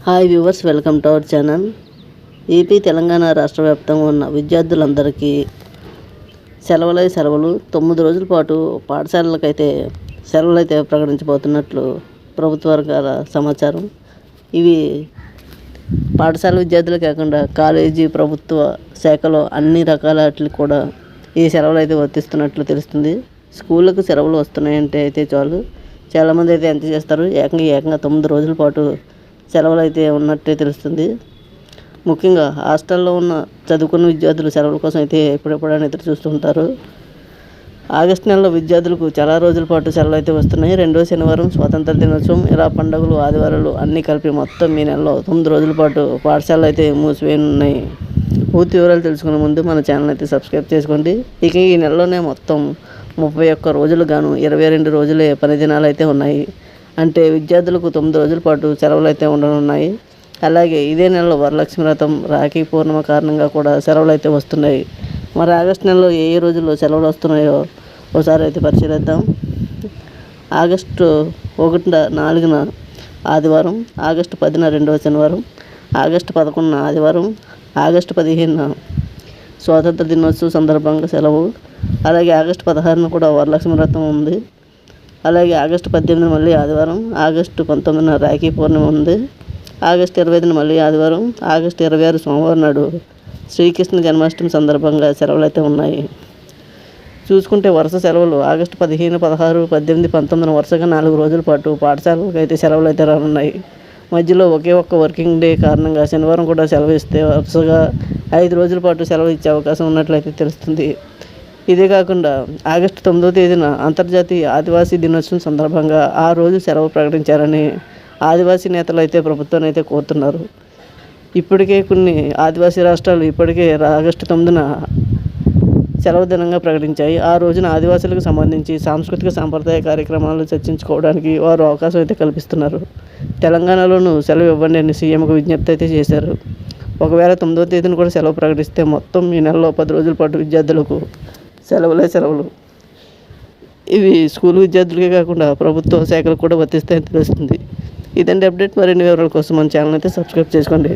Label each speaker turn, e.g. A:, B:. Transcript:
A: Hi viewers, welcome to our channel. AP Telangana రాష్ట్ర వ్యాప్తంగా ఉన్న విద్యార్థులందరికీ సెలవులు 9 రోజుల పాటు పాఠశాలలకైతే సెలవులు అయితే ప్రకటించబోతున్నట్లు ప్రభుత్వ వర్గాల సమాచారం. ఇవి పాఠశాల విద్యార్థులు కాకుండా కాలేజీ ప్రభుత్వ శాఖలో అన్ని రకాల వాటికి కూడా ఈ సెలవులు అయితే వర్తిస్తున్నట్లు తెలుస్తుంది. స్కూళ్ళకు సెలవులు వస్తున్నాయంటే అయితే చాలు, చాలామంది అయితే ఎంత చేస్తారు, ఏకంగా 9 రోజుల పాటు సెలవులు అయితే ఉన్నట్టే తెలుస్తుంది. ముఖ్యంగా హాస్టల్లో ఉన్న చదువుకున్న విద్యార్థులు సెలవుల కోసం అయితే ఎప్పుడెప్పుడైనా ఎదురు చూస్తుంటారు. ఆగస్టు నెలలో విద్యార్థులకు చాలా రోజుల పాటు సెలవులు అయితే వస్తున్నాయి. 2వ శనివారం స్వాతంత్ర దినోత్సవం, ఇలా పండుగలు, ఆదివారాలు అన్నీ కలిపి మొత్తం ఈ నెలలో 9 రోజుల పాటు పాఠశాలలు అయితే మూసివేయనున్నాయి. పూర్తి వివరాలు తెలుసుకునే ముందు మన ఛానల్ అయితే సబ్స్క్రైబ్ చేసుకోండి. ఇక ఈ నెలలోనే మొత్తం 31 రోజులు గాను 22 రోజులే పని దినాలు అయితే ఉన్నాయి. అంటే విద్యార్థులకు 9 రోజుల పాటు సెలవులు అయితే ఉండనున్నాయి. అలాగే ఇదే నెలలో వరలక్ష్మి వ్రతం, రాఖీ పూర్ణిమ కారణంగా కూడా సెలవులు అయితే వస్తున్నాయి. మరి ఆగస్టు నెలలో ఏ రోజుల్లో సెలవులు వస్తున్నాయో ఒకసారి అయితే పరిశీలిద్దాం. ఆగస్టు 1-4 ఆదివారం, ఆగస్టు 10 2వ శనివారం, ఆగస్టు 11 ఆదివారం, ఆగస్టు 15 స్వాతంత్ర దినోత్సవం సందర్భంగా సెలవు. అలాగే ఆగస్టు 16 కూడా వరలక్ష్మి వ్రతం ఉంది. అలాగే ఆగస్టు 18 మళ్ళీ ఆదివారం, ఆగస్టు 19 రాఖీ పూర్ణిమ ఉంది, ఆగస్టు 25 మళ్ళీ ఆదివారం, ఆగస్టు 26 సోమవారం నాడు శ్రీకృష్ణ జన్మాష్టమి సందర్భంగా సెలవులు అయితే ఉన్నాయి. చూసుకుంటే వరుస సెలవులు ఆగస్టు 15, 16, 18, 19 వరుసగా 4 రోజుల పాటు పాఠశాలకు అయితే సెలవులు అయితే రానున్నాయి. మధ్యలో ఒకే ఒక్క వర్కింగ్ డే కారణంగా శనివారం కూడా సెలవు ఇస్తే వరుసగా 5 రోజుల పాటు సెలవు ఇచ్చే అవకాశం ఉన్నట్లయితే తెలుస్తుంది. ఇదే కాకుండా ఆగస్టు 9వ తేదీన అంతర్జాతీయ ఆదివాసీ దినోత్సవం సందర్భంగా ఆ రోజు సెలవు ప్రకటించారని ఆదివాసీ నేతలు అయితే ప్రభుత్వాన్ని అయితే కోరుతున్నారు. ఇప్పటికే కొన్ని ఆదివాసీ రాష్ట్రాలు ఇప్పటికే ఆగస్టు 9న సెలవు దినంగా ప్రకటించాయి. ఆ రోజున ఆదివాసులకు సంబంధించి సాంస్కృతిక సాంప్రదాయ కార్యక్రమాలు చర్చించుకోవడానికి వారు అవకాశం అయితే కల్పిస్తున్నారు. తెలంగాణలోనూ సెలవు ఇవ్వండి అని సీఎంకు విజ్ఞప్తి అయితే చేశారు. ఒకవేళ 9వ తేదీన కూడా సెలవు ప్రకటిస్తే మొత్తం ఈ నెలలో 10 రోజుల పాటు విద్యార్థులకు సెలవులు. ఇవి స్కూల్ విద్యార్థులకే కాకుండా ప్రభుత్వ శాఖలకు కూడా వర్తిస్తాయని తెలుస్తుంది. ఇదండి అప్డేట్. మరిన్ని వివరాల కోసం మన ఛానల్ అయితే సబ్స్క్రైబ్ చేసుకోండి.